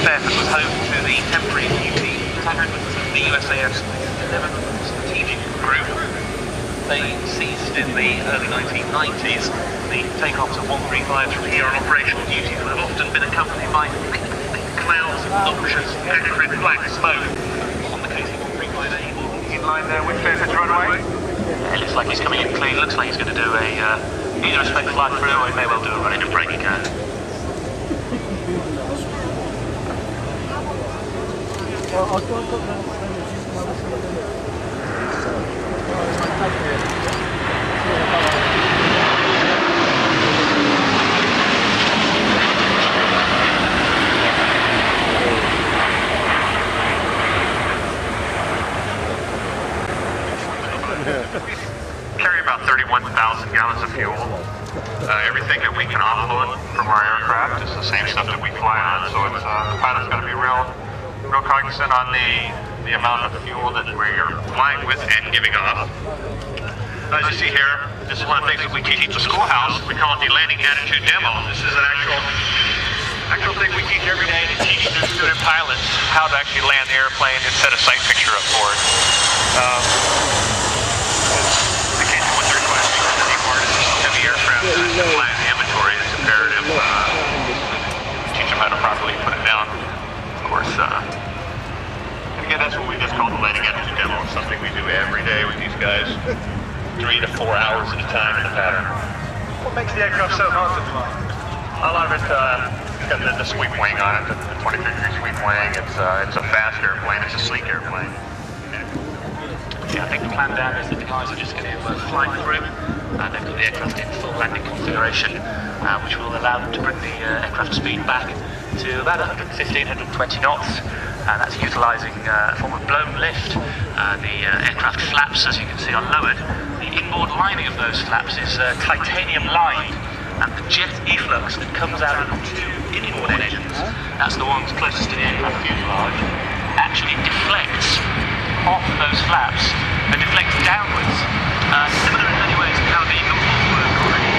airfield was home to the temporary duty battalion of the USAF's 11th Strategic Group. They ceased in the early 1990s. The takeoffs of 135 from here on operational duty have often been accompanied by thick clouds of noxious acrid black smoke. On the KC135 in line there with Fairford runway. It looks like he's coming in clean. Looks like he's going to do either a straight fly through or he may well do a run into braking cone. Carry about 31,000 gallons of fuel. Everything that we can offload from our aircraft is the same stuff that we fly on, so it's, the pilot's got to be real cognizant on the amount of fuel that we're flying with and giving off. As you see here, this is one of the things that we teach at the schoolhouse. We call it the landing attitude demo. This is an actual thing we teach every day to teach the student pilots how to actually land the airplane and set a sight picture up for it. The KC135 being the hardest heavy aircraft to fly in the inventory is imperative. Teach them how to properly put it down. Of course, and again, that's what we just call the landing attitude demo. It's something we do every day with these guys, 3 to 4 hours at a time in the pattern. What makes the aircraft so hard to fly? A lot of it's got the sweep wing on it, the 23-degree sweep wing. It's a fast airplane. It's a sleek airplane. Yeah, I think the plan down is that the guys are just going to fly through. They've got the aircraft in full landing configuration, which will allow them to bring the aircraft speed back to about 115, 120 knots. That's utilising a form of blown lift. The aircraft flaps, as you can see, are lowered. The inboard lining of those flaps is titanium lined, and the jet efflux that comes out of the two inboard engines, that's the ones closest to the aircraft fuselage, actually deflects off those flaps and deflects downwards. Similar in many ways to how the nozzles work already.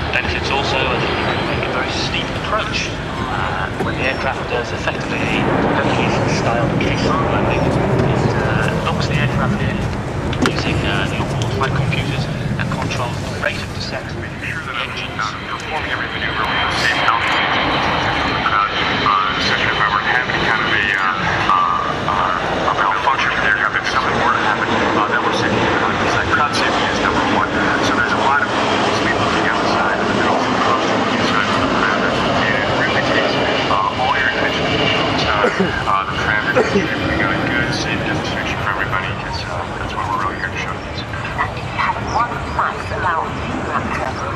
Benefits also of a very steep approach when the aircraft does effectively a Hercules-style case-on landing. It knocks the aircraft in using the onboard flight computers and controls the rate of descent of the engines. Performing every maneuver with the same altitude from the crowd. Essentially, if I were to have any kind of a malfunction with the aircraft, if something were to happen, then we're safety. Crowd safety is number one. So there's a lot of rules we looking outside of the middle of the coast, inside of the parameter, and it really takes all your attention to the outside. The parameter is we got a good, safe demonstration for everybody. That's what we're really here to show you. Have one max allowance factor.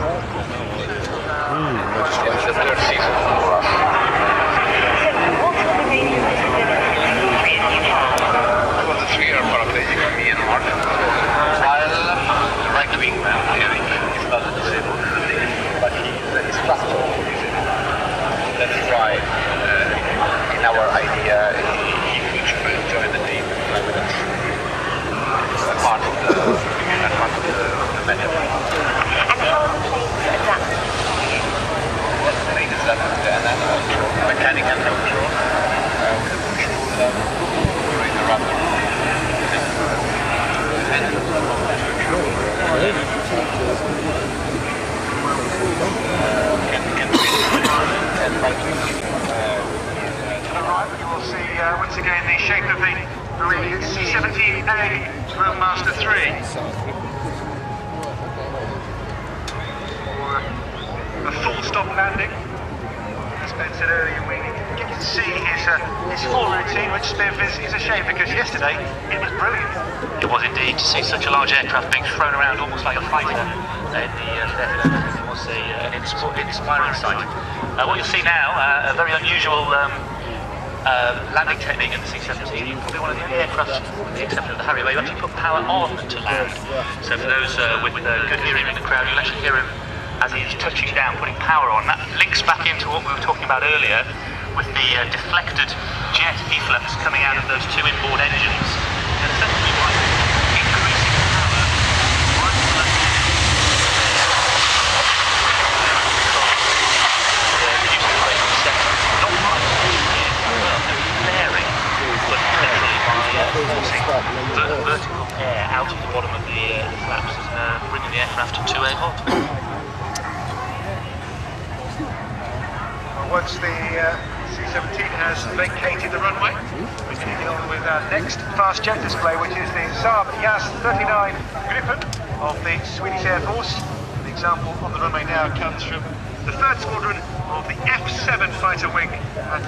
That's why, in our idea, he should join the team and play with us. It's part of the menu. And how are the planes adapted to you? Well, the plane is adapted to an mechanical control with a control during the run. To the right, you will see once again the shape of the C17 Roadmaster 3. For a full stop landing, as Ben said earlier, you can see his full routine, which is a shame because yesterday it was brilliant. It was indeed to see such a large aircraft being thrown around almost like a fighter in the it was an inspiring sight. What you'll see now, a very unusual landing technique in the C17. Probably one of the aircraft, with the exception of the Harrier, where you actually put power on to land. So for those with good hearing in the crowd, you'll actually hear him as he is touching down, putting power on. That links back into what we were talking about earlier with the deflected jet efflux coming out of those two inboard engines. And essentially by increasing power, right to left reducing the rate of descent, not by flaring, but literally by forcing vertical air out of the bottom of the flaps, bringing the aircraft to a halt. Once the C-17 has vacated the runway, we continue on with our next fast jet display, which is the Saab JAS-39 Gripen of the Swedish Air Force. The example on the runway now comes from the 3rd Squadron of the F-7 fighter wing at